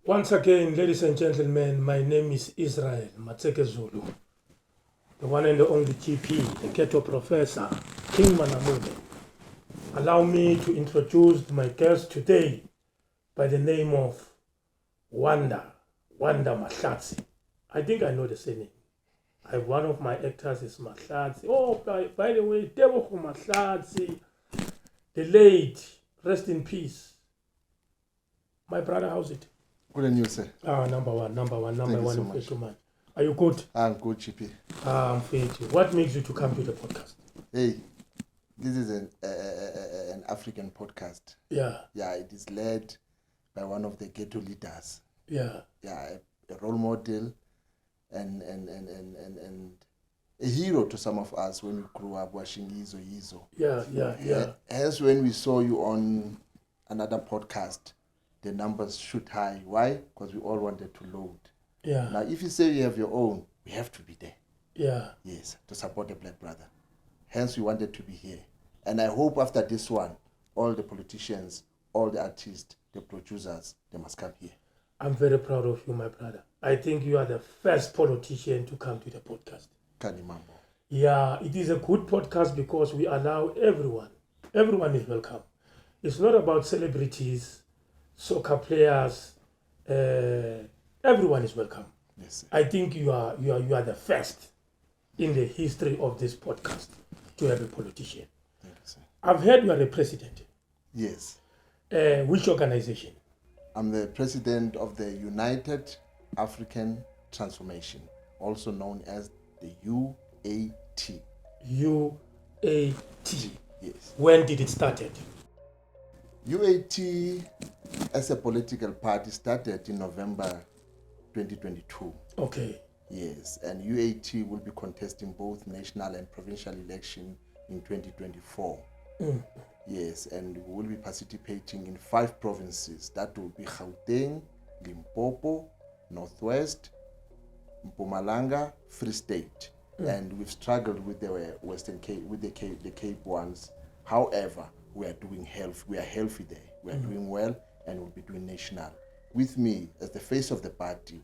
Once again, ladies and gentlemen, my name is Israel Matseke Zulu, the one and the only GP, the ghetto professor, King Manamude. Allow me to introduce my guest today by the name of Wanda Mahlatsi. I think I know the surname. One of my actors is Mahlatsi. Oh, by the way, Debo Mahlatsi, the late, rest in peace. My brother, how's it? Good and you, sir. Number one so official man. Are you good? I'm good, GP. I'm faithful. What makes you to come to the podcast? Hey, this is an African podcast. Yeah. Yeah, it is led by one of the ghetto leaders. Yeah. Yeah, a role model and a hero to some of us when we grew up watching Yizo. Yeah. Hence, when we saw you on another podcast, the numbers shoot high. Why? Because we all wanted to load. Yeah. Now, if you say you have your own, we have to be there. Yeah. Yes, to support the black brother. Hence, we wanted to be here. And I hope after this one, all the politicians, all the artists, the producers, they must come here. I'm very proud of you, my brother. I think you are the first politician to come to the podcast. Kanimambo. Yeah, it is a good podcast because we allow everyone. Everyone is welcome. It's not about celebrities, soccer players. Everyone is welcome. Yes, sir. I think you are the first in the history of this podcast to have a politician. Thank you, sir. I've heard you are the president. Yes. Which organization? I'm the president of the United African Transformation, also known as the UAT. UAT. Yes. When did it started? UAT as a political party started in November 2022. Okay. Yes, and UAT will be contesting both national and provincial election in 2024. Yes, and we will be participating in 5 provinces. That will be Gauteng, Limpopo, Northwest, Mpumalanga, Free State. And we've struggled with the Western Cape, with the Cape ones. However, we are doing we are healthy there. We are doing well, and we'll be doing national. With me as the face of the party,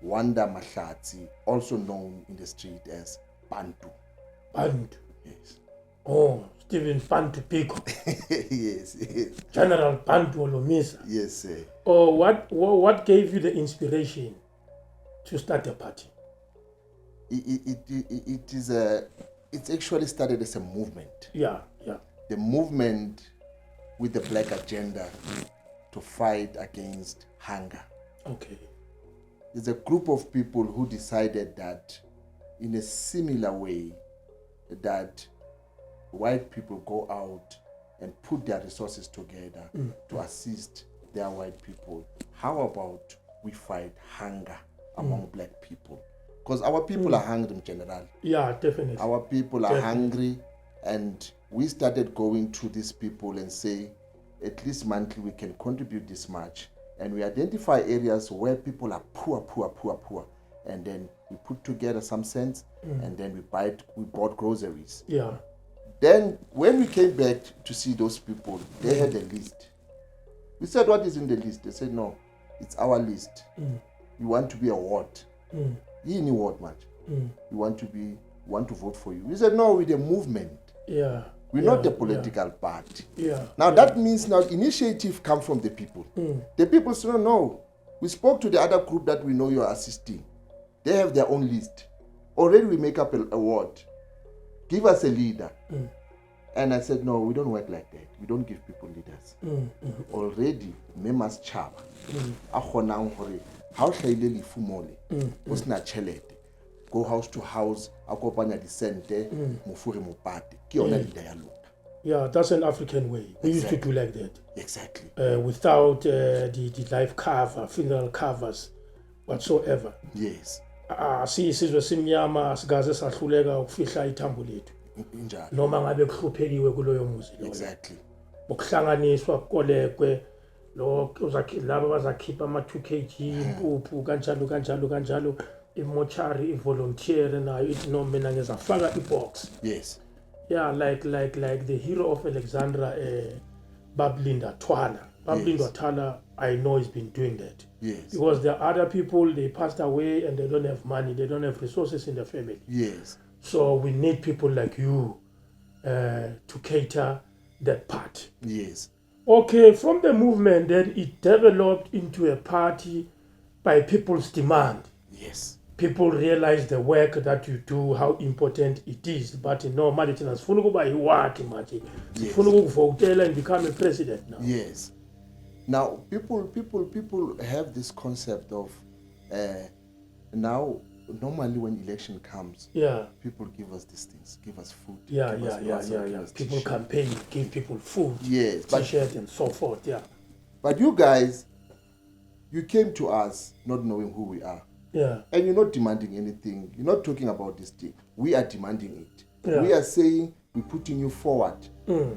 Wanda Mahlatsi, also known in the street as Bantu. Bantu. Yes. Oh, Stephen Bantu Pico. yes. General Bantu Olomisa. Yes, sir. Oh, what gave you the inspiration to start a party? It's actually started as a movement. Yeah. The movement with the black agenda to fight against hunger. Okay. There's a group of people who decided that in a similar way that white people go out and put their resources together to assist their white people. How about we fight hunger among black people? Because our people are hungry in general. Yeah, definitely. Our people are hungry, and we started going to these people and say, at least monthly we can contribute this much. And we identify areas where people are poor. And then we put together some cents, and then we bought groceries. Yeah. Then when we came back to see those people, they had a list. We said, what is in the list? They said, no, it's our list. You want to be a ward. You need ward much. We want to vote for you. We said, no, we're the movement. Yeah. We're not the political party. Yeah. Now that means now initiative come from the people. The people say, no. We spoke to the other group that we know you are assisting. They have their own list. Already we make up a ward. Give us a leader. And I said, no, we don't work like that. We don't give people leaders. Already, members chap. How hlahile lefu mole o sena tšhelete, go house to house a kopanya disente mofure mopate ke yona leader ya lona. Yeah, that's an African way. We used to do like that. Exactly. Without the life cover, funeral covers, whatsoever. Yes. Siyisizwe simnyama sigaze sahluleka ukufihla ithambo lethu. Injalo. Noma ngabe kuhlupheliwe kuloyo muzi lo. Exactly. Ukuhlanganiswa kolekwe lo laba bazakhipha ama-2 kg impuphu kanjalo imochari ivolunteer nayo ithi no mina ngizafaka ibox. Yes. Yeah, like the hero of Alexandra, Bablinda Twala. Yes. I know he's been doing that. Yes. Because there are other people, they passed away and they don't have money, they don't have resources in the family. Yes. So we need people like you to cater that part. Yes. Okay, from the movement that it developed into a party by people's demand. Yes. People realize the work that you do, how important it is. But normally, sifuna ukuba iwakhe manje. Sifuna ukuvotela and become a president now. Yes. Now, people have this concept of now. Normally, when election comes, people give us these things, give us food. Yeah. People campaign, give people food, t-shirt and so forth. Yeah. But you guys, you came to us not knowing who we are. Yeah. And you're not demanding anything. You're not talking about this thing. We are demanding it. Yeah. We are saying we're putting you forward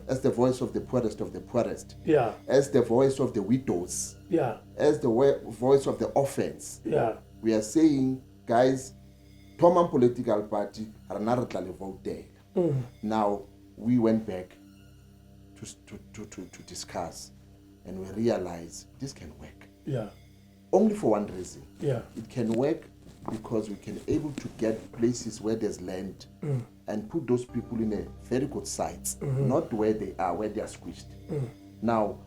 as the voice of the poorest of the poorest. Yeah. As the voice of the widows. Yeah. As the voice of the orphans. Yeah. We are saying, guys, Toma political party vote there. Now we went back to discuss, and we realized this can work. Yeah. Only for one reason. Yeah. It can work because we can able to get places where there's land and put those people in a very good sites, not where they are squished. Now,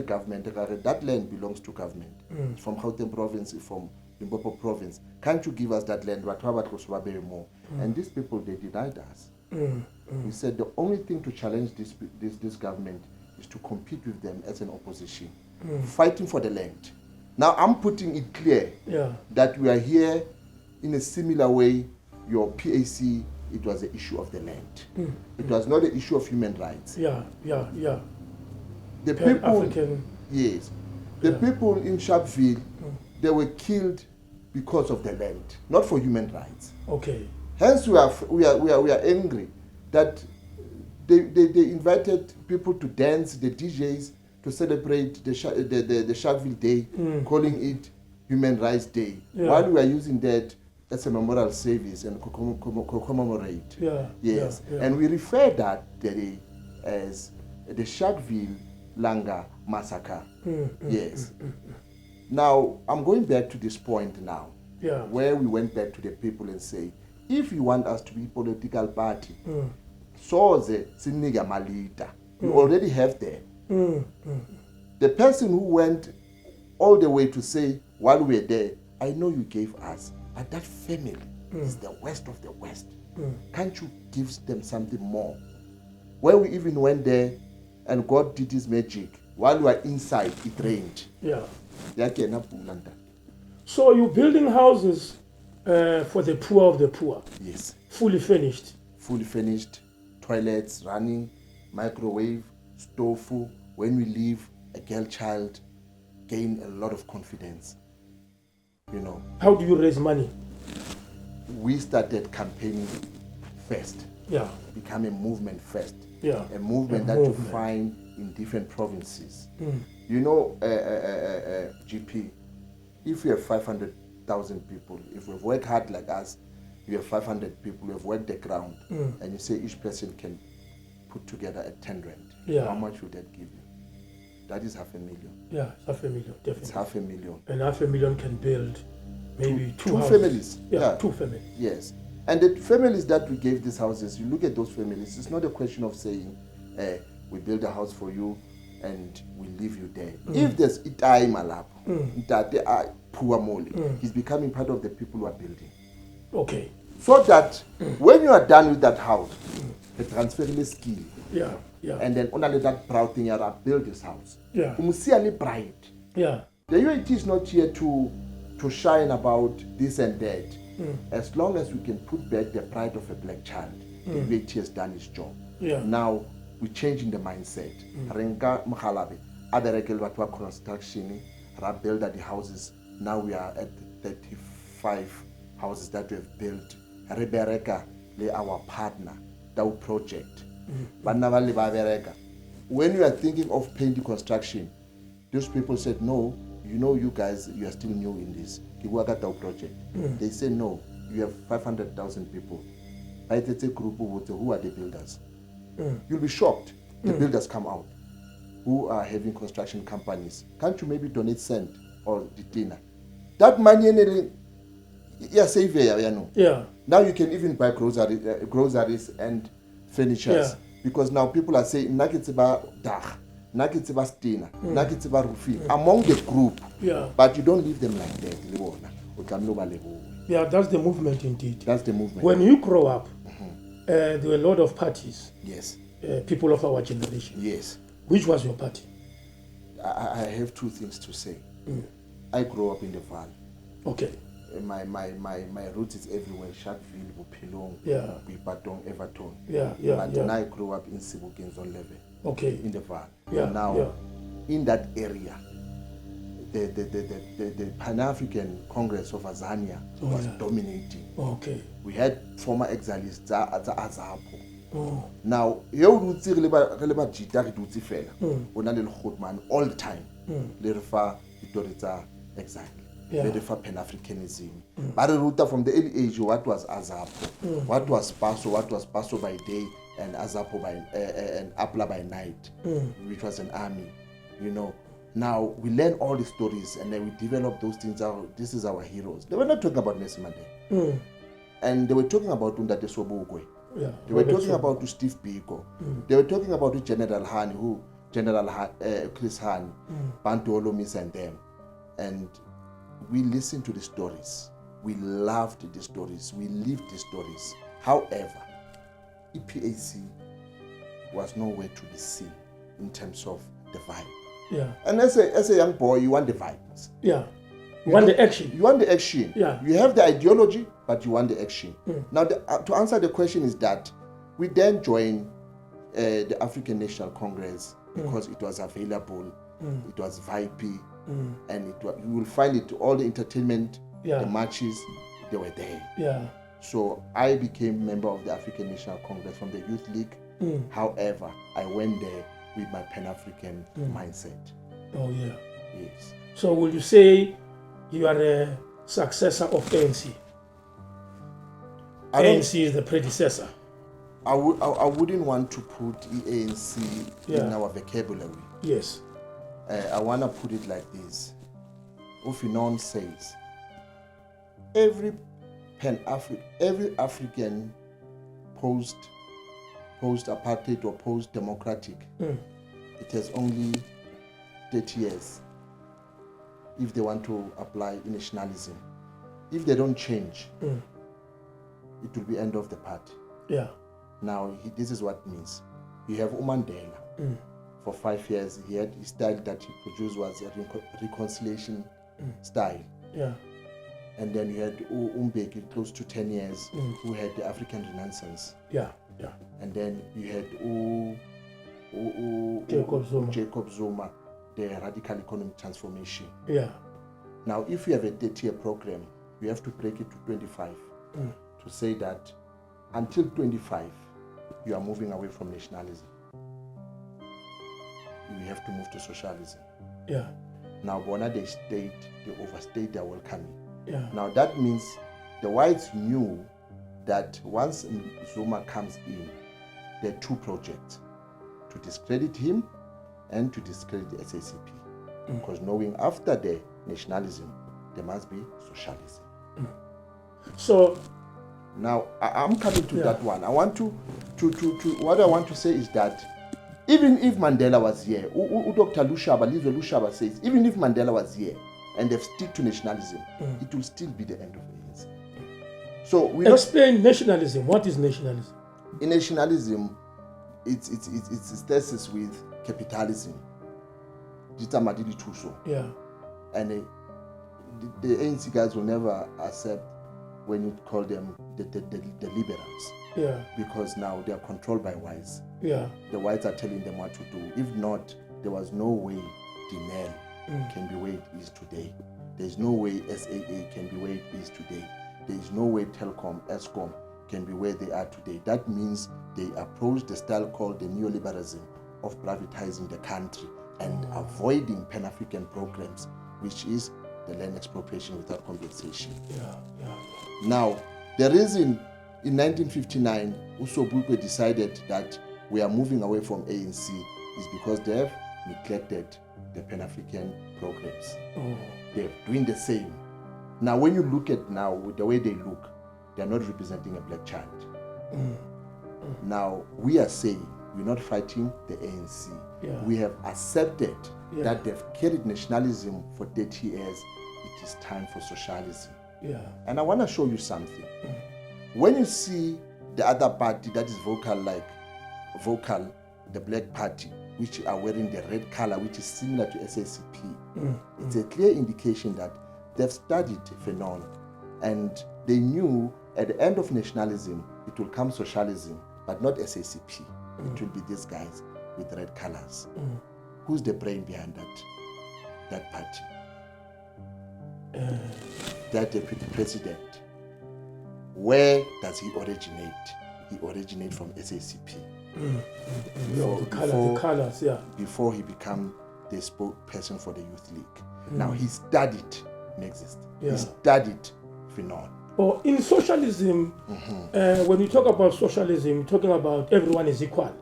government, that land belongs to government. It's from Gauteng province, from Limpopo province. Can't you give us that land? More. And these people, they denied us. We said the only thing to challenge this government is to compete with them as an opposition, fighting for the land. Now I'm putting it clear that we are here in a similar way. Your PAC, it was the issue of the land. It was not the issue of human rights. The people, yes, the people in Sharpeville, they were killed because of the land, not for human rights. Okay. Hence, we are angry that they invited people to dance, the DJs, to celebrate the Sharpeville Day, calling it Human Rights Day, while we are using that as a memorial service and commemorate. And we refer that day as the Sharpeville Langa Massacre. Now, I'm going back to this point now, where we went back to the people and say, if you want us to be a political party, so the Siniga Malita, you already have that. The person who went all the way to say, while we were there, I know you gave us, but that family is the West of the West. Can't you give them something more? When we even went there and God did his magic, while we were inside, it rained. So you're building houses for the poor of the poor? Yes. Fully finished? Fully finished. Toilets running, microwave, stove. When we leave, a girl child gain a lot of confidence. You know. How do you raise money? We started campaigning first. Become a movement first. A movement you find in different provinces. You know, GP, if we have 500,000 people, if we work hard like us, you have 500 people, you have worked the ground, and you say each person can put together a 10 rand. How much would that give you? That is 500,000. Yeah, 500,000, definitely. It's 500,000. And 500,000 can build maybe two houses. Families. Two families. Yes. And the families that we gave these houses, you look at those families, it's not a question of saying, we build a house for you and we leave you there. If there's Itai Malap, that they are poor mole, he's becoming part of the people who are building. Okay. So that when you are done with that house, the transferable skill. And then only that proud thing, you build this house. Bright. The UAT is not here to shine about this and that. As long as we can put back the pride of a black child, the UAT has done its job. Now we're changing the mindset. Renga Mahalabi, other construction, build the houses. Now we are at 35 houses that we have built. Rebereka, our partner, that project. When we are thinking of painting construction, those people said, no, you know, you guys, you are still new in this project. They say, no, you have 500,000 people. Who are the builders? You'll be shocked. The builders come out. who are having construction companies, can't you maybe donate cent or the dinner? That money, save you know. Yeah. Now you can even buy groceries and furnitures, because now people are saying nakitiba dag, nakitiba stina, nakitiba roofing among the group. Yeah. But you don't leave them like that. Yeah, that's the movement indeed. That's the movement. When you grow up, there were a lot of parties. Yes. People of our generation. Yes. Which was your party? I have two things to say. I grew up in the valley. Okay. My roots is everywhere. Sharpeville, Bupilong, Bipatong, Everton. But then I grew up in Sebokeng Zone 11. Okay. In the valley. Yeah. Now, in that area, the Panafrican Congress of Azania was dominating. Okay. We had former exiles Azapo. Oh. Now, you roots fela. All the time. They refer to exile. They refer Pan-Africanism. But Ruta from the early age, what was Azapo? What was Paso by day and Azapo by and Apla by night, which was an army, you know. Now we learn all the stories and then we develop those things out. This is our heroes. They were not talking about Nelson Mandela. And they were talking about Undate Sobukwe. Yeah. They were talking about Steve Biko. They were talking about General Han, Chris Han, Bantu Olomis and them. And we listened to the stories. We loved the stories. We lived the stories. However, EPAC was nowhere to be seen in terms of the vibe. Yeah. And as a young boy, you want the vibes. Yeah. You want the action. You want the action. Yeah. You have the ideology, but you want the action. Now, to answer the question is that we then joined the African National Congress because it was available, it was vibey, and you will find it, all the entertainment, the marches, they were there. Yeah. So I became member of the African National Congress from the Youth League. However, I went there with my Pan-African mindset. Oh, yeah. Yes. So will you say you are a successor of ANC? ANC is the predecessor. I wouldn't want to put ANC in our vocabulary. Yes. I want to put it like this. Ufinon says, every African post-apartheid or post-democratic, it has only 30 years if they want to apply nationalism. If they don't change, it will be end of the party. Yeah. Now, this is what it means. You have Mandela. For 5 years, he had his style that he produced was a reconciliation style. Yeah. And then you had Mbeki, close to 10 years, who had the African Renaissance. Yeah, yeah. And then you had Jacob Zuma, the radical economic transformation. Yeah. Now, if you have a 30-year program, you have to break it to 25 to say that until 25, you are moving away from nationalism. You have to move to socialism. Yeah. Now, Bona, they overstayed their welcoming. Yeah. Now, that means the whites knew that once Zuma comes in, there are two projects: to discredit him and to discredit the SACP. Because knowing after the nationalism, there must be socialism. So now I'm coming to that one. I want to what I want to say is that even if Mandela was here, Dr. Lizwe Lushaba says, even if Mandela was here and they've stick to nationalism, it will still be the end of ANC. So we explain nationalism. What is nationalism? In nationalism, it's thesis with capitalism. Yeah. And the ANC guys will never accept when you call them the liberals. Yeah. Because now they are controlled by whites. Yeah. The whites are telling them what to do. If not, there was no way Dinel can be where it is today. There's no way SAA can be where it is today. There is no way Telkom, Eskom can be where they are today. That means they approach the style called the neoliberalism of privatizing the country and avoiding Pan-African programs, which is the land expropriation without compensation. Yeah, yeah. Now, the reason in 1959 Usobukwe decided that we are moving away from ANC is because they have neglected the Panafrican programs. Oh. They're doing the same. Now, when you look at now the way they look, they're not representing a black child. Now, we are saying we're not fighting the ANC. Yeah. We have accepted that they've carried nationalism for 30 years. It is time for socialism. Yeah. And I want to show you something. When you see the other party that is vocal, the Black Party, which are wearing the red color, which is similar to SACP, it's a clear indication that they've studied Fanon, and they knew at the end of nationalism, it will come socialism, but not SACP. It will be these guys with red colors. Who's the brain behind that party? That deputy president. Where does he originate? He originates from SACP. The colors, yeah. Before he became the spokesperson for the Youth League. Now he studied Marxist. Yeah. He studied Fanon. Or in socialism, when we talk about socialism, we're talking about everyone is equal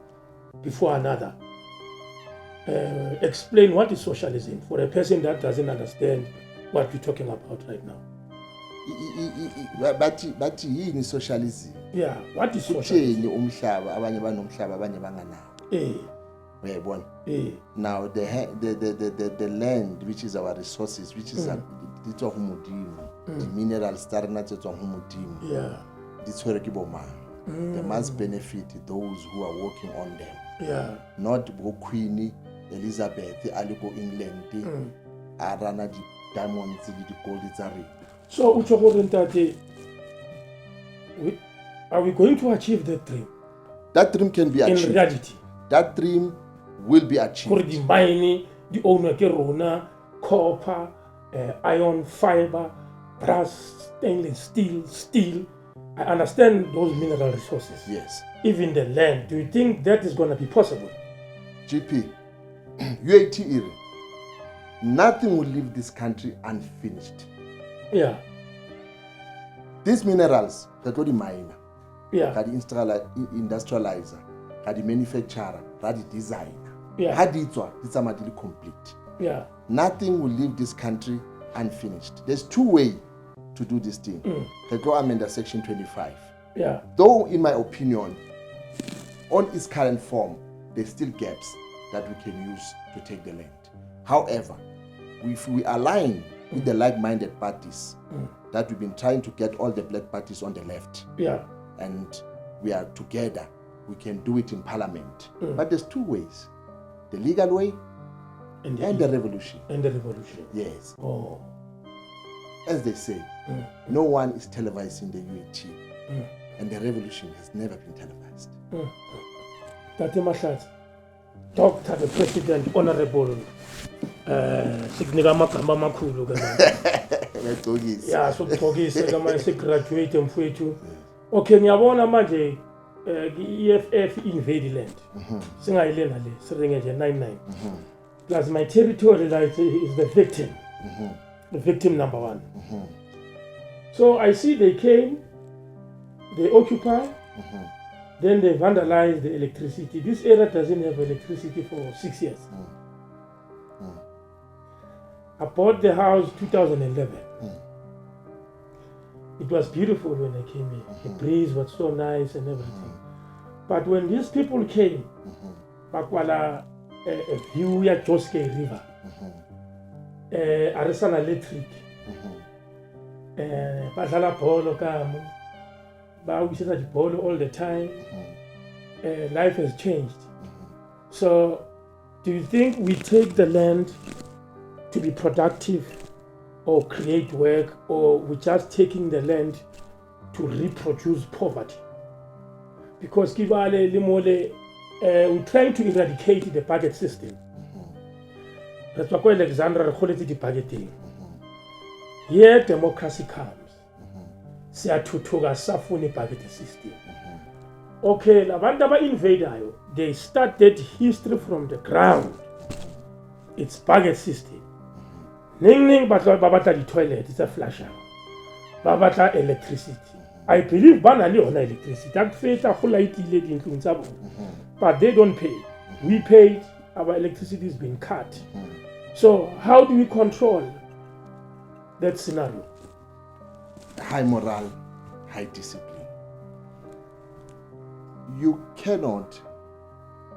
before another. Explain what is socialism for a person that doesn't understand what we're talking about right now. But in socialism. Yeah, what is socialism? Now the land, which is our resources, which is the minerals yeah. They must benefit those who are working on them. Yeah. Not Queen Elizabeth, Aliko England, Arana diamonds, the gold. So are we going to achieve that dream? That dream can be achieved. In reality. That dream will be achieved. For the mining, the owner Rona, copper, iron, fiber, brass, stainless steel. I understand those mineral resources. Yes. Even the land. Do you think that is going to be possible? GP, UAT era, nothing will leave this country unfinished. Yeah. These minerals, that's what the miner, yeah. the industrializer, the manufacturer, the designer. Yeah. It's a complete. Yeah. Nothing will leave this country unfinished. There's two ways to do this thing. The law amendment section 25. Yeah. Though, in my opinion, on its current form, there's still gaps that we can use to take the land. However, if we align with the like-minded parties that we've been trying to get all the black parties on the left, and we are together, we can do it in parliament. But there's two ways: the legal way and the revolution. And the revolution. Yes. Oh. As they say, no one is televising the UAT, and the revolution has never been televised. Tate Mahlatsi, Dr. the President, Honorable, Signiga Makamba Makulu, yeah, so Togis, graduate and Fuetu. Okay, Nyabona Maje, EFF invade land. Singa Ilena, Seringa 99. Plus my territory is the victim. The victim number one. So I see they came, they occupy, then they vandalized the electricity. This area doesn't have electricity for 6 years. I bought the house 2011. It was beautiful when I came in. The breeze was so nice and everything. But when these people came, Bakwala, a view at Joske River, Arisan Electric, Badala Polo Kamu, Bawisha Polo all the time. Life has changed. So, do you think we take the land to be productive or create work, or we're just taking the land to reproduce poverty? Because we're trying to eradicate the budget system. That's why Alexandra quality the budgeting. Here democracy comes. Siyathuthukisa safuna budget system. Okay, Lavandaba invader, they started history from the ground. It's budget system. Ning babata the toilet, it's a flasher. Babata electricity. I believe banali on electricity. That feta whole light lady in but they don't pay. We paid, our electricity has been cut. So how do we control that scenario? High morale, high discipline. You cannot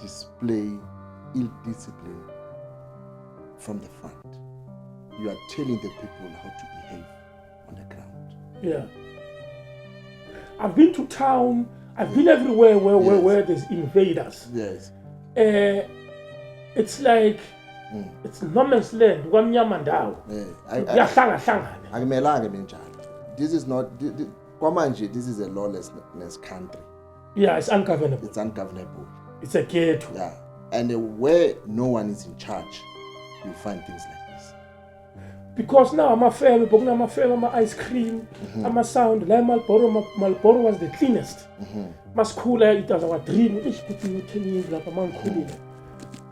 display ill discipline from the front. You are telling the people how to behave on the ground. Yeah. I've been to town, I've been everywhere where there's invaders. Yes. It's like it's no man's land. This is not Kwamanje, this is a lawlessness country. Yeah, it's ungovernable. It's ungovernable. It's a ghetto. Yeah. And where no one is in charge, you find things like this. Because now I'm a family, I'm a ice cream, I'm a sound, like Marlboro was the cleanest. Maskula, it was our dream.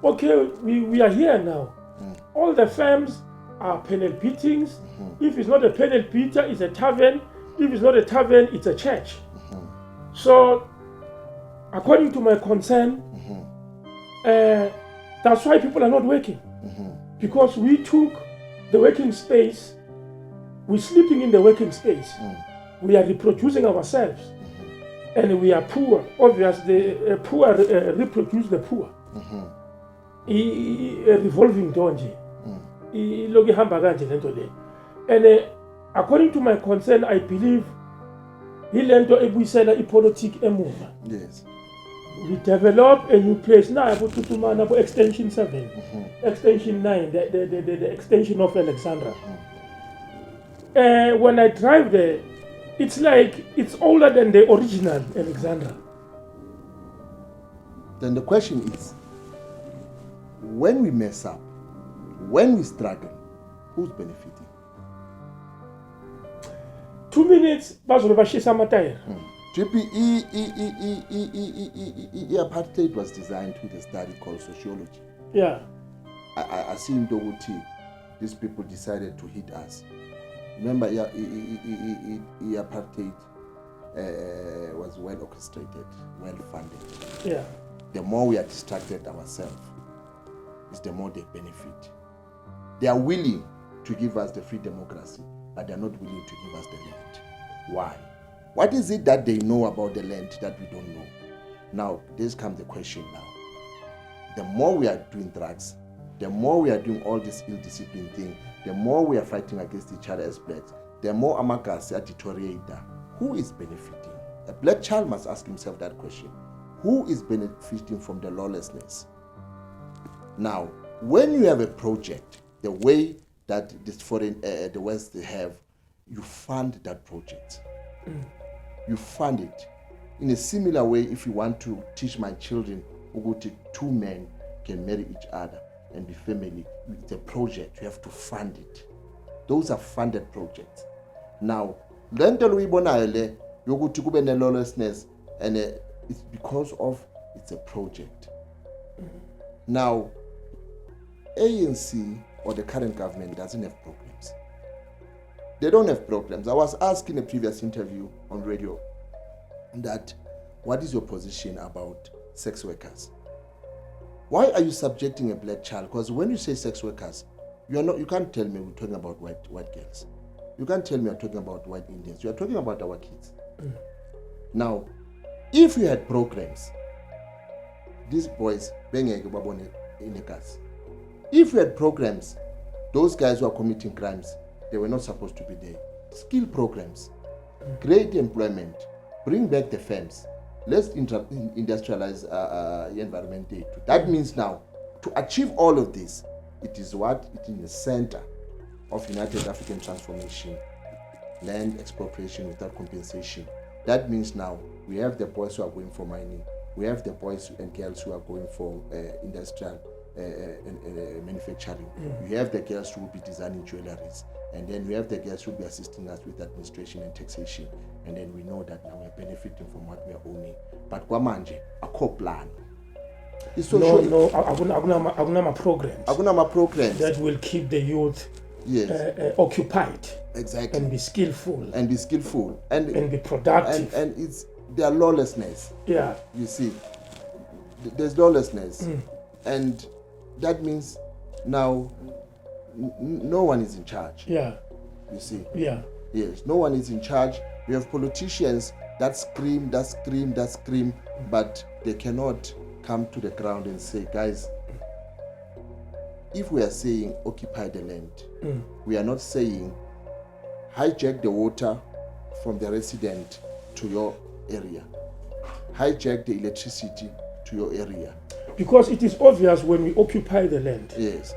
Okay, we are here now. All the firms are panel beatings. If it's not a panel beater, it's a tavern. If it's not a tavern, it's a church. So, according to my concern, that's why people are not working. Because we took the working space, we're sleeping in the working space. We are reproducing ourselves. And we are poor. Obviously, the poor reproduce the poor. A revolving door. And according to my concern, I believe Yes. we develop a new place now. Extension 7, extension 9, the extension of Alexandra. When I drive there, it's like it's older than the original Alexandra. Then the question is, when we mess up, when we struggle, who's benefiting? 2 minutes, bazobashisa amatayera. Apartheid was designed with a study called sociology. Yeah. I see in Doguti, these people decided to hit us. Remember, apartheid was well orchestrated, well funded. Yeah. The more we are distracted ourselves, is the more they benefit. They are willing to give us the free democracy, but they are not willing to give us the land. Why? What is it that they know about the land that we don't know? Now, this comes the question now. The more we are doing drugs, the more we are doing all this ill-discipline thing, the more we are fighting against each other as blacks, the more Amakas are deteriorating. Who is benefiting? A black child must ask himself that question. Who is benefiting from the lawlessness? Now, when you have a project, the way that this foreign, the West they have, you fund that project. You fund it. In a similar way, if you want to teach my children, two men can marry each other and be family, it's a project, you have to fund it. Those are funded projects. Now, lawlessness, and it's because of it's a project. Now, ANC or the current government doesn't have problems. They don't have problems. I was asked in a previous interview on radio that what is your position about sex workers? Why are you subjecting a black child? Because when you say sex workers, you can't tell me we're talking about white girls. You can't tell me you're talking about white Indians. You're talking about our kids. Now, if you had programs, these boys, if you had programs, those guys who are committing crimes, they were not supposed to be there. Skill programs, great employment, bring back the firms. Let's industrialize the environment day. That means now, to achieve all of this, it is in the center of United African Transformation, land expropriation without compensation. That means now we have the boys who are going for mining, we have the boys and girls who are going for industrial manufacturing. We have the girls who will be designing jewelries, and then we have the girls who will be assisting us with administration and taxation. And then we know that now we're benefiting from what we are owning. But Kwamanje, a co-plan. Agunama programs that will keep the youth occupied. Exactly. And be skillful. And be productive. And it's their lawlessness. Yeah. You see, there's lawlessness. And that means now no one is in charge. Yeah. You see? Yeah. Yes, no one is in charge. We have politicians that scream, but they cannot come to the ground and say, guys, if we are saying occupy the land, we are not saying hijack the water from the resident to your area, hijack the electricity to your area. Because it is obvious when we occupy the land, Yes,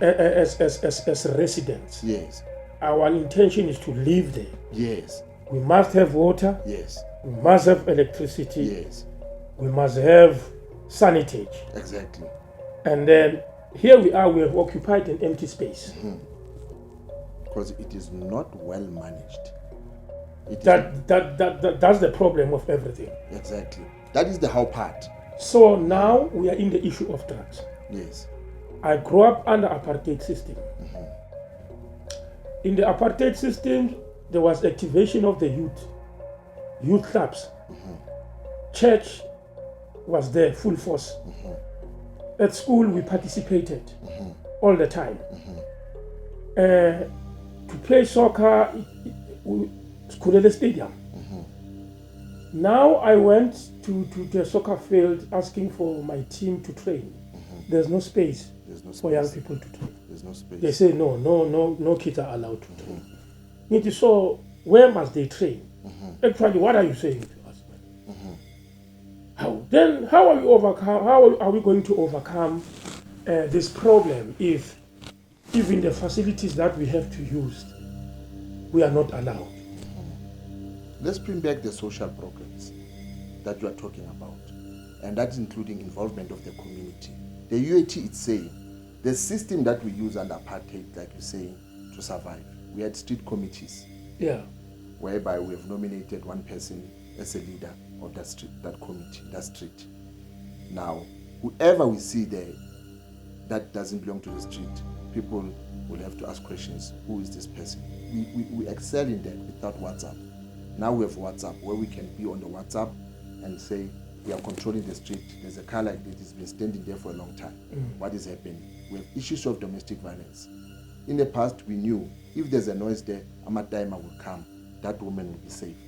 as residents, yes, our intention is to live there. yes, We must have water, yes, we must have electricity, yes, we must have sanitage. exactly. And then here we are, we have occupied an empty space. Because it is not well managed. That's the problem of everything. Exactly. That is the how part. So now we are in the issue of drugs. Yes. I grew up under apartheid system. In the apartheid system, there was activation of the youth clubs. Church was there, full force. At school, we participated all the time. To play soccer, Skulele Stadium. Now I went to the soccer field asking for my team to train. There's no space for young people to train. There's no space. They say no kids are allowed to train. So where must they train? Actually, what are you saying to us? How are we going to overcome this problem if even the facilities that we have to use, we are not allowed? Let's bring back the social programs that you are talking about, and that's including involvement of the community. The UAT is saying the system that we use under apartheid, like you're saying, to survive. We had street committees, whereby we have nominated one person as a leader of that street, that committee, that street. Now, whoever we see there that doesn't belong to the street, people will have to ask questions. Who is this person? We excel in that without WhatsApp. Now we have WhatsApp, where we can be on the WhatsApp and say, we are controlling the street. There's a car like this, it's been standing there for a long time. What is happening? We have issues of domestic violence. In the past, we knew if there's a noise there, Amadima will come. That woman will be saved.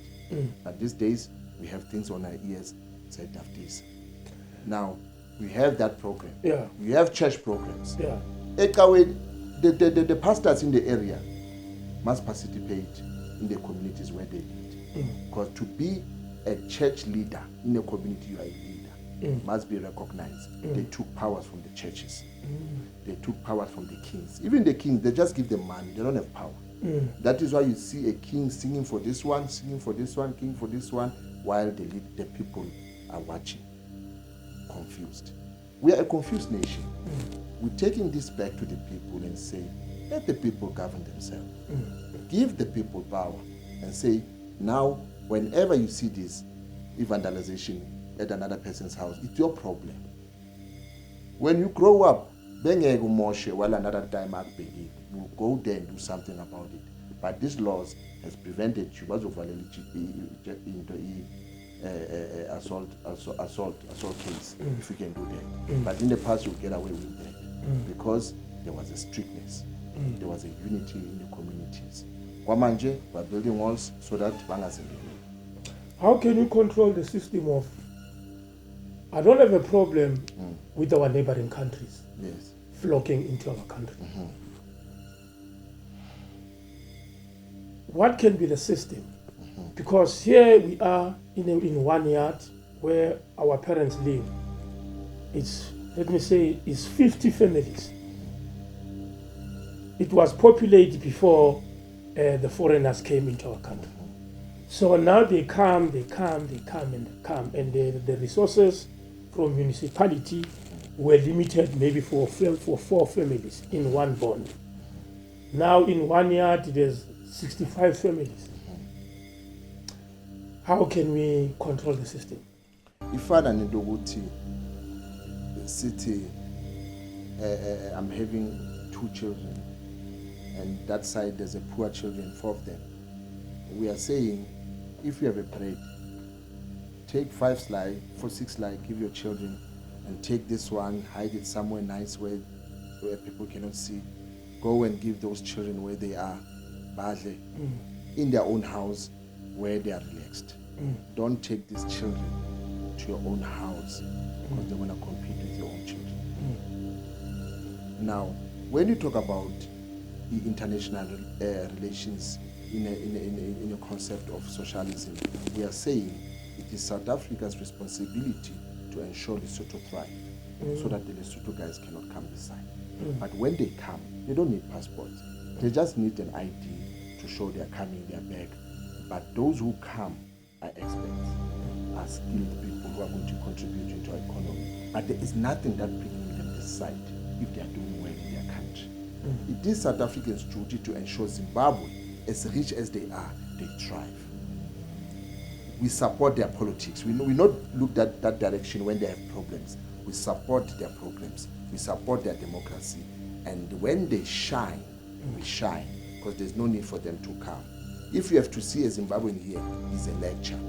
But these days, we have things on our ears, said this. Now, we have that program. We have church programs. The pastors in the area must participate in the communities where they lead. Because to be a church leader in a community, you are a leader, must be recognized. They took powers from the churches. They took powers from the kings. Even the kings, they just give them money. They don't have power. That is why you see a king singing for this one, king for this one, while the people are watching, confused. We are a confused nation. We're taking this back to the people and say, let the people govern themselves. Give the people power and say, now, whenever you see this vandalization at another person's house, it's your problem. When you grow up, while another time you go there and do something about it. But these laws has prevented you into assault case, if you can do that. But in the past, you get away with that because there was a strictness, there was a unity in the communities. Kwamanje, we're building walls so that how can you control the system of? I don't have a problem with our neighboring countries flocking into our country. What can be the system? Because here we are in one yard where our parents live. It's 50 families. It was populated before the foreigners came into our country. So now they come, and the resources from municipality were limited maybe for 4 families in one bond. Now in one yard there's 65 families. How can we control the system? Ifana Ndoguti, the city, I'm having 2 children, and that side there's a poor children, 4 of them. We are saying, if you have a parade, take 5 slide, for 6 slide, give your children and take this one, hide it somewhere nice where people cannot see. Go and give those children where they are, badly, in their own house where they are relaxed. Don't take these children to your own house because they're going to compete with your own children. Now, when you talk about the international relations in a concept of socialism, we are saying it is South Africa's responsibility to ensure Lesotho thrive so that the Lesotho guys cannot come this side. But when they come, they don't need passports. They just need an ID to show they are coming, they are back. But those who come are experts, are skilled people who are going to contribute into our economy. But there is nothing that brings them this side if they are doing well in their country. It is South Africans' duty to ensure Zimbabwe, as rich as they are, they thrive. We support their politics. We not look that direction when they have problems. We support their programs. We support their democracy. And when they shine, we shine, because there's no need for them to come. If you have to see a Zimbabwean here, he's a lecturer,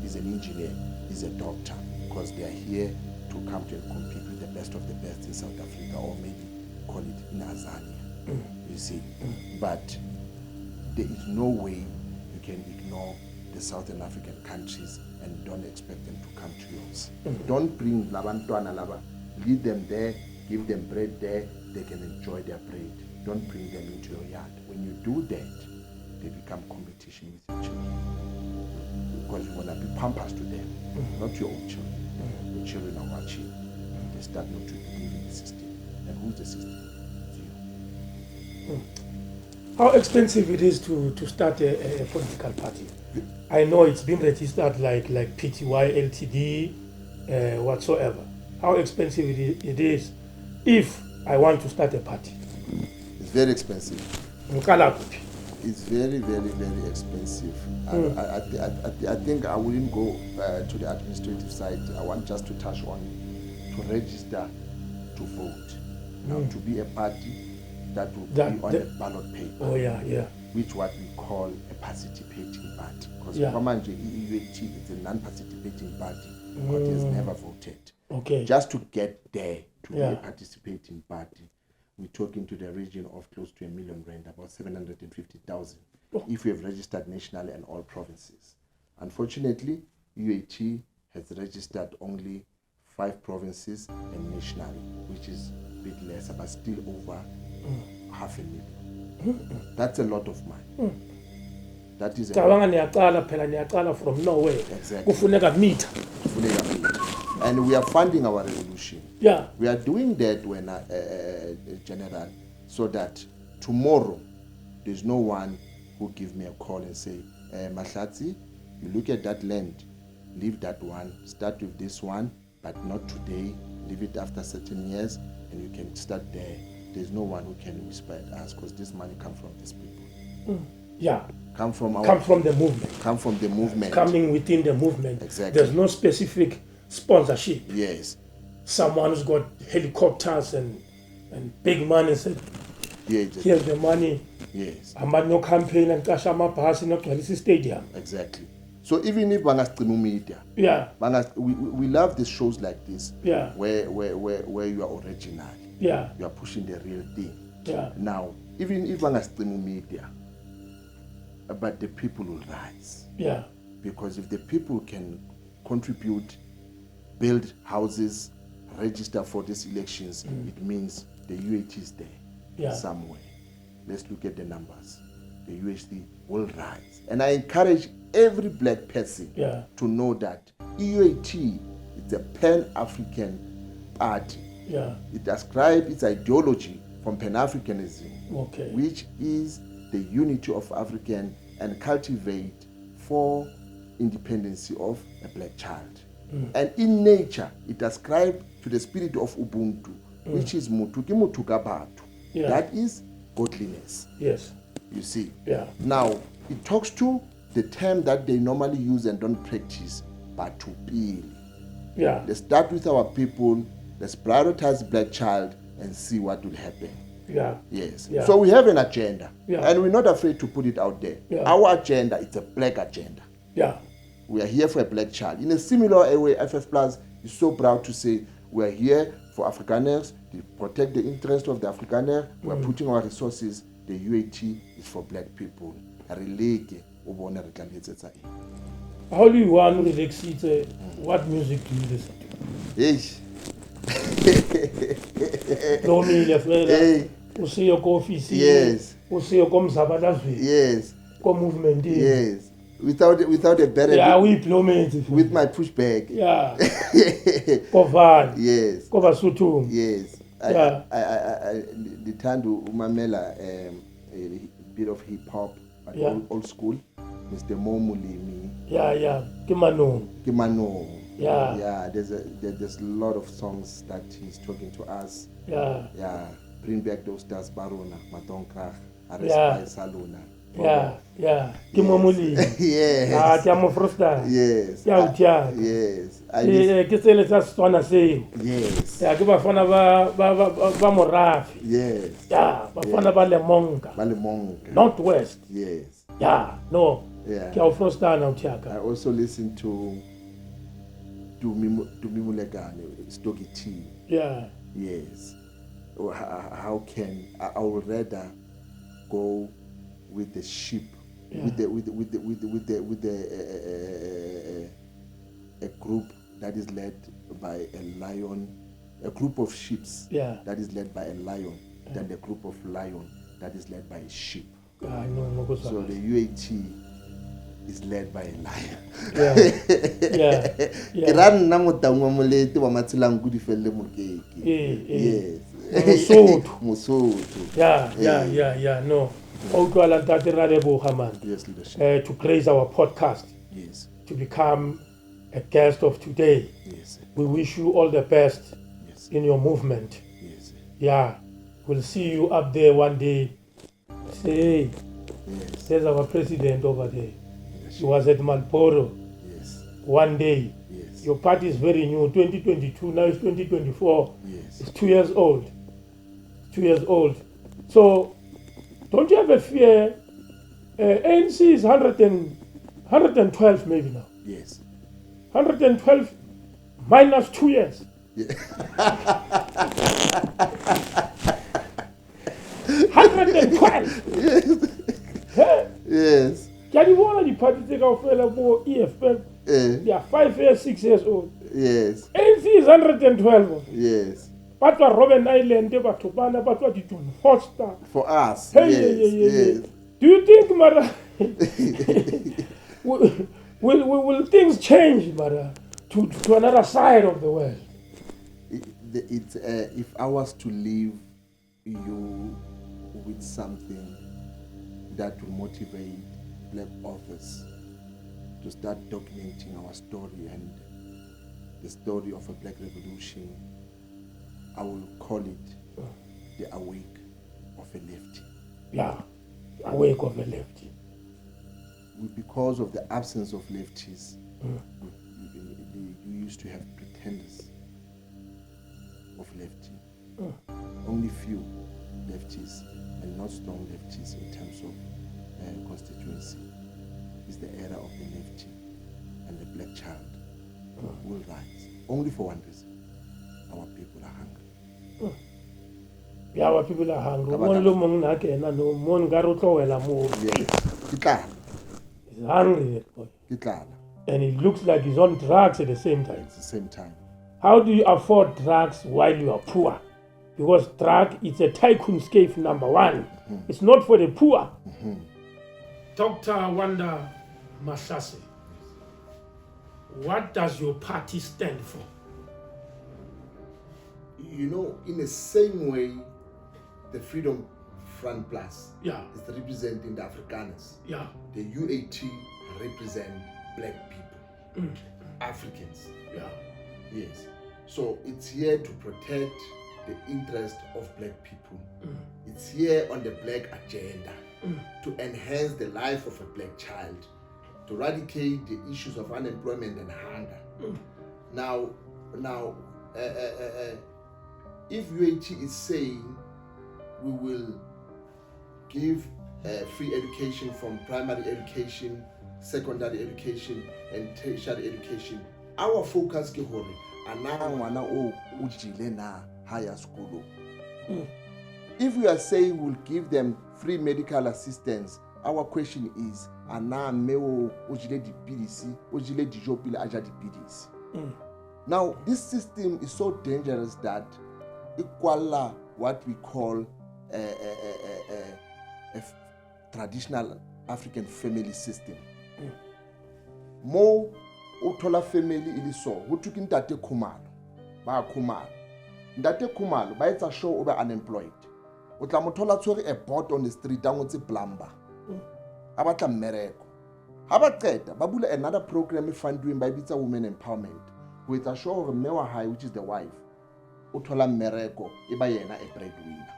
he's an engineer, he's a doctor, because they are here to come to and compete with the best of the best in South Africa, or maybe call it in Azania, you see. But there is no way you can ignore the Southern African countries and don't expect them to come to yours. Don't bring Labantwana Laba, lead them there, give them bread there, they can enjoy their bread. Don't bring them into your yard. When you do that, they become competition with your children. Because you want to be pampers to them, not your own children. Your children are watching. They start not to believe in the system. And who's the system? It's you. How expensive it is to start a political party? I know it's been registered like PTY, LTD, whatsoever. How expensive it is if I want to start a party? It's very expensive. It's very, very, very expensive. I think I wouldn't go to the administrative side. I want just to touch on to register to vote. Now, to be a party, that will be on a ballot paper. Oh, yeah. Which what we call a participating party. Because UAT is a non-participating party, but has never voted. Okay. Just to get there to be a participating party, we're talking to the region of close to R1 million, about 750,000, if we have registered nationally and all provinces. Unfortunately, UAT has registered only 5 provinces and nationally, which is a bit less, but still over $500,000. That's a lot of money. That is from nowhere. Exactly. And we are funding our revolution. Yeah. We are doing that when general, so that tomorrow there's no one who give me a call and say, Mahlatsi, you look at that land, leave that one, start with this one, but not today, leave it after certain years, and you can start there. There's no one who can whisper at us, because this money comes from these people. Yeah. Come from the movement. Come from the movement. Coming within the movement. Exactly. There's no specific sponsorship. Yes. Someone who's got helicopters and big money said, here's the money. Yes. I'm at no campaign and cash my pass in a stadium. Exactly. So even if media, we love these shows like this, where you are original. Yeah. You are pushing the real thing. Yeah. Now, even if media, but the people will rise. Yeah. Because if the people can contribute, build houses, register for these elections, it means the UAT is there somewhere. Let's look at the numbers. The UHD will rise. And I encourage every black person to know that UAT is a Pan-African party. Yeah. It ascribes its ideology from Panafricanism, which is the unity of African and cultivate for independency of a black child. And in nature, it ascribes to the spirit of Ubuntu, which is Mutu Gabatu. That is godliness. Yes. You see? Yeah. Now, it talks to the term that they normally use and don't practice, but to be. Yeah. Let's start with our people, let's prioritize black child and see what will happen. Yeah. Yes. Yeah. So we have an agenda, and we're not afraid to put it out there. Our agenda is a black agenda. Yeah. We are here for a black child. In a similar way, FF Plus is so proud to say We are here for Afrikaners to protect the interest of the Afrikaner. We are putting our resources. The UAT is for black people. How do you want to relax it? What music do you listen to? Hey. See your coffee. Yes. See your yes. Movement. Yes. Without a better. Yeah, we implement with my pushback. Yeah. Cover. Yes. Cover sutu. Yes. Yeah. I Litando umamela a bit of hip hop, but old school. Mr. Momulimi. Yeah. Kimano. Yeah. There's a lot of songs that he's talking to us. Yeah. Bring back those stars, Barona, Matonka, Arespai Saluna. Yeah. Kimomuli. Yes. Tiamo Frosta. Yes. Yes. Yes. Yes. Yeah, give a fun of a Morafi. Yes. Yeah, but fun of Balemonga. Northwest. Yes. Yeah, no. Yeah. Frosta now, Tiaka. I also listen to Mimulegane, Stogie T. Yeah. Yes. How can I would rather go with the sheep, with a group that is led by a lion, a group of sheep that is led by a lion, than the group of lion that is led by a sheep. So the UAT is led by a lion. Yes. Musoto. Yeah. No. Yes, leadership. To grace our podcast. Yes. To become a guest of today. Yes. We wish you all the best. Yes. In your movement. Yes. Yeah. We'll see you up there one day. Say, yes. There's our president over there. Yes. He was at Malboro. Yes. One day. Yes. Your party is very new, 2022, now it's 2024. Yes. It's 2 years old. 2 years old. So, don't you have a fear? ANC is 112 maybe now. Yes. 112 minus 2 years. Yeah. 112. Yes. Can you want the party take out for EFF? They are 5 years, 6 years old. Yes. ANC is 112. Yes. But what Robben Island, but what you do, Foster. For us. Hey, yes. Do you think, Mara, will things change, Mara, to another side of the world? If I was to leave you with something that will motivate black authors to start documenting our story and the story of a black revolution, I will call it the awake of a lefty. Yeah, the awake of a lefty. Because of the absence of lefties, we used to have pretenders of lefty. Only few lefties and not strong lefties in terms of constituency. Is the era of the lefty, and the black child will rise. Only for one reason: our people are hungry. Yeah, our people are hungry. He's hungry, and it looks like he's on drugs at the same time. At the same time. How do you afford drugs while you are poor? Because drug is a tycoon escape, number one. It's not for the poor. Dr. Wanda Mahlatsi, what does your party stand for? You know, in the same way, the Freedom Front Plus is representing the Afrikaners. Yeah. The UAT represent black people, Africans. Yeah. Yes. So it's here to protect the interest of black people. It's here on the black agenda to enhance the life of a black child, to eradicate the issues of unemployment and hunger. Now, if UAT is saying we will give free education from primary education, secondary education, and tertiary education, our focus is ana ngwana o jile na higher school. If we are saying we'll give them free medical assistance, our question is ana meo o jile dipidisi o jile dijo pele a ja dipidisi. Now this system is so dangerous that equal what we call a traditional African family system. Mo uthola family iliso ho tuki ntate khumalo ba khumalo ntate khumalo ba etsa show o be unemployed o tla mothola tshwere a board on the street a ngotse plumber a batla mmereko ha ba qeta ba bula another program e fundweng ba bitsa women empowerment ho etsa show hore mme wa hae which is the wife o thola mmereko e ba yena a breadwinner.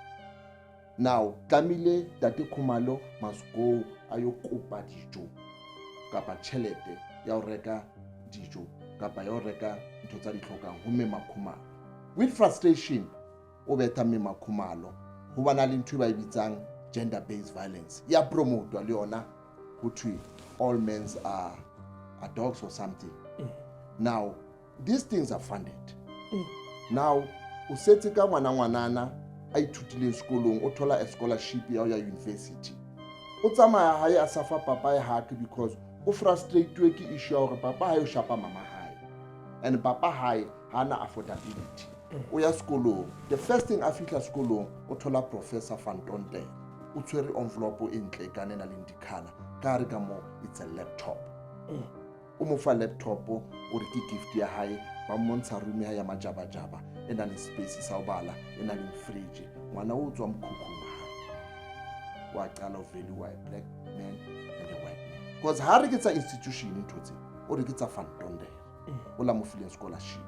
Now tlamile ntate khumalo must go ayo kopa dijo kapa tšhelete ya ho reka dijo kapa ya ho reka ntho tsa ditlhokang ho mme makhumalo. With frustration o beta mme makhumalo ho bana le ntho ba ibitsang gender based violence ya promote le yona ho thwe all men are dogs or something. Now these things are funded. Now o setse ka ngwanana a ithutile sekolong o thola a scholarship ya university o tsamaya hae a safa papa ya hake because o frustrated ke issue ya hore papa hae o shapa mama hae and papa hae hana affordability. O ya sekolong, the first thing a fihla sekolong o thola professor Fantonte o tshwere envelope e ntle ka nena le ndikhala ka re ka mo it's a laptop. O mo fa laptop o re ke gift ya hae ba montsha room ya majabajaba e na le space sa o bala e na le fridge ngwana o tswa mkhukhung wa qala o value a black man and a white man because ha re ke tsa institution ntotse o re ke tsa Fantonte o la mo file scholarship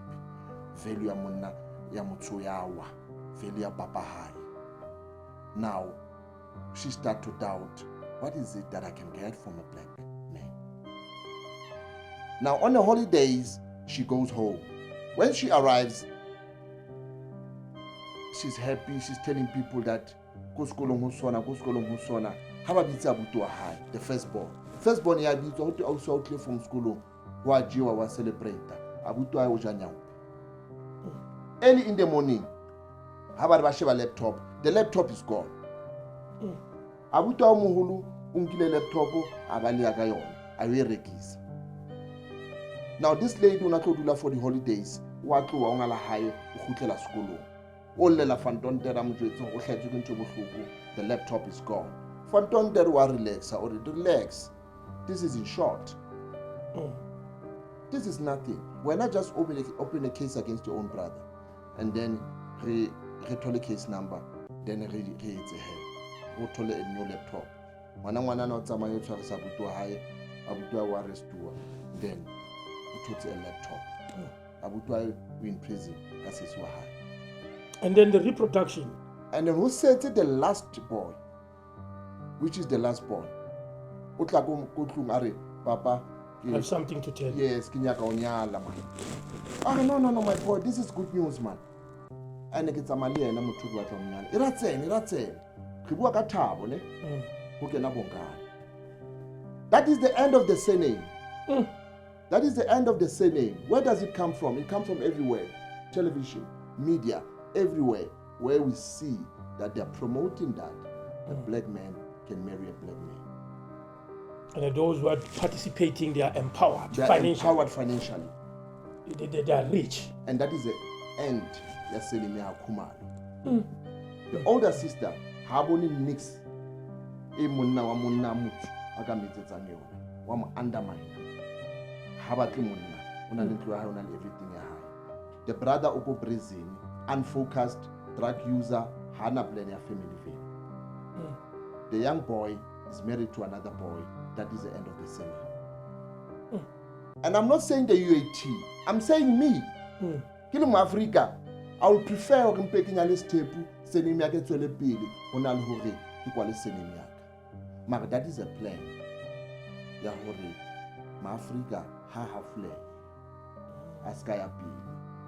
value ya monna ya motho yawa value ya papa hae. Now she start to doubt what is it that I can get from a black man. Now on the holidays she goes home. When she arrives she's happy, she's telling people that go sekolong ho sona ha ba bitsa abuti wa hae the firstborn ya bitsa ho tlo o tle from sekolong wa jiwa wa celebrate abuti wa o janyang. Early in the morning ha ba sheba laptop, the laptop is gone. Abuti wa moholo o nkile laptop a ba le ya ka yona a e rekisa. Now this lady o na tlo dula for the holidays wa tloa o ngala hae o khutlela sekolong o lela Fantonte ra mojwetse o hletse ke ntho bohloko, the laptop is gone. Fantonte wa relax or relax, this is in short. This is nothing. We're not just open a case against your own brother and then re thole case number then re etse he o thole a new laptop ngwana na o tsamaya o tshwarisa abuti wa hae abuti wa arrestuwa then o thotse a laptop abuti wa in prison ka sesi wa hae. And then the reproduction. And then who said the last boy, which is the last born? Papa, I have something to tell you. Yes, man. No, my boy, this is good news, man. And it's a Malia and I'm That is the end of the surname. That is the end of the surname. Where does it come from? It comes from everywhere. Television, media, everywhere where we see that they are promoting that a black man can marry a black man. And those who are participating, they are empowered financially. They are rich. And that is the end. The older sister, haboni mix munna wa munna mutu aga metsetsane yona wa mo undermine ha batle munna una le ntlo ya hae una le everything ya hae. The brother o go brazen, unfocused, drug user, hana plan ya family thing. The young boy is married to another boy. That is the end of the surname. And I'm not saying the UAT. I'm saying me. Killing Africa, I would prefer picking a step sending me a get to the bill on al hore equally sending me. But that is a plan. Yahore, Ma Africa, ha flair. Askaya P.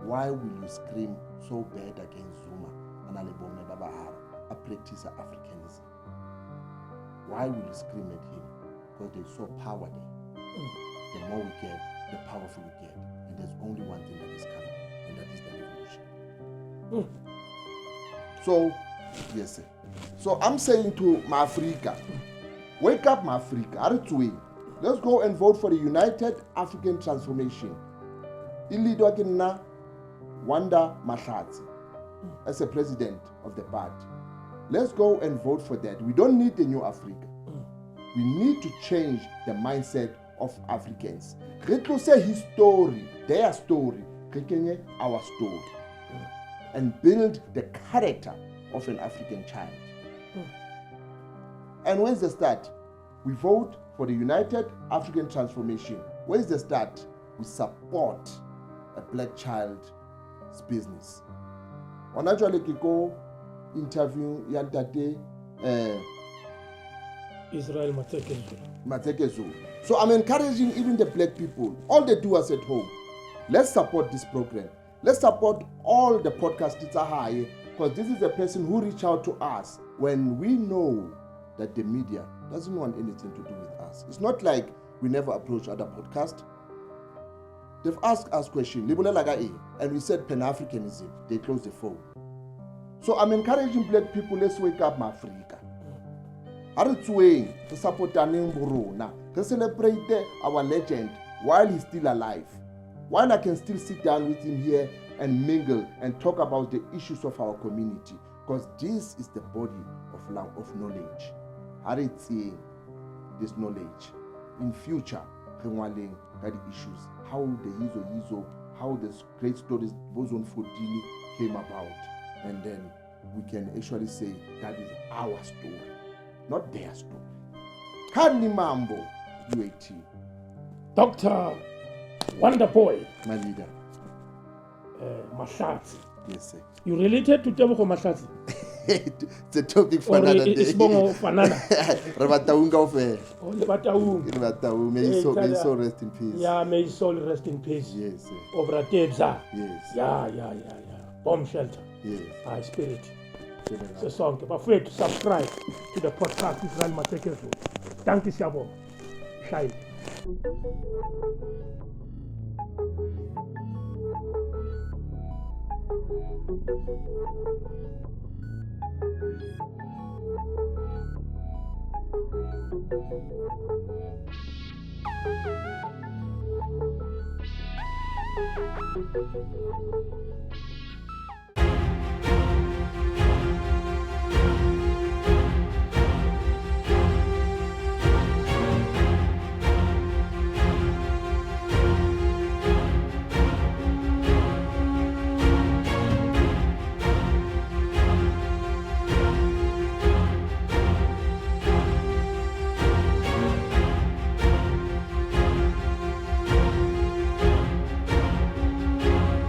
Why will you scream so bad against Zuma and Alibome Babahara, a practicer Africanism? Why will you scream at him? Because there's so power there. The more we get, the powerful we get. And there's only one thing that is coming. that is the revolution. Mm. So, yes, sir. So I'm saying to Africa, wake up, Africa. Let's go and vote for the United African Transformation. Ilido na Wanda Mahlatsi as a president of the party. Let's go and vote for that. We don't need the new Africa. We need to change the mindset of Africans. Let's say his story, their story, our story, and build the character of an African child. And where's the start? We vote for the United African Transformation. Where's the start? We support a black child's business. On actually go interview Yantate Israel Matseke Zulu. So I'm encouraging even the black people, all the doers at home, let's support this program. Let's support all the podcasters high, because this is a person who reached out to us when we know that the media doesn't want anything to do with us. It's not like we never approach other podcasts. They've asked us questions, and we said Panafricanism. They closed the phone. So I'm encouraging black people, let's wake up, Africa. To support to celebrate our legend while he's still alive. While I can still sit down with him here and mingle and talk about the issues of our community, because this is the body of knowledge. This knowledge in future, the issues, how the Yizo, how the great stories Boson Fodini came about, and then we can actually say that is our story, not their story. Kani Mambo, UAT. Dr. Wonder Boy, My leader. Mahlatsi. Yes, sir. You related to Tebogo Mahlatsi? It's a topic for Or another day. it's Bongo Fanana? Rabataunga of Oh, Lebataung. Rabataung, may his soul rest in peace. Yeah, may his soul rest in peace. Yes, sir. Over Tebza. Yes. Yeah. Bomb shelter. Yes. High spirit. It's a song. But afraid to subscribe to the podcast Israel Matseke. Thank you, Shabo. Shine.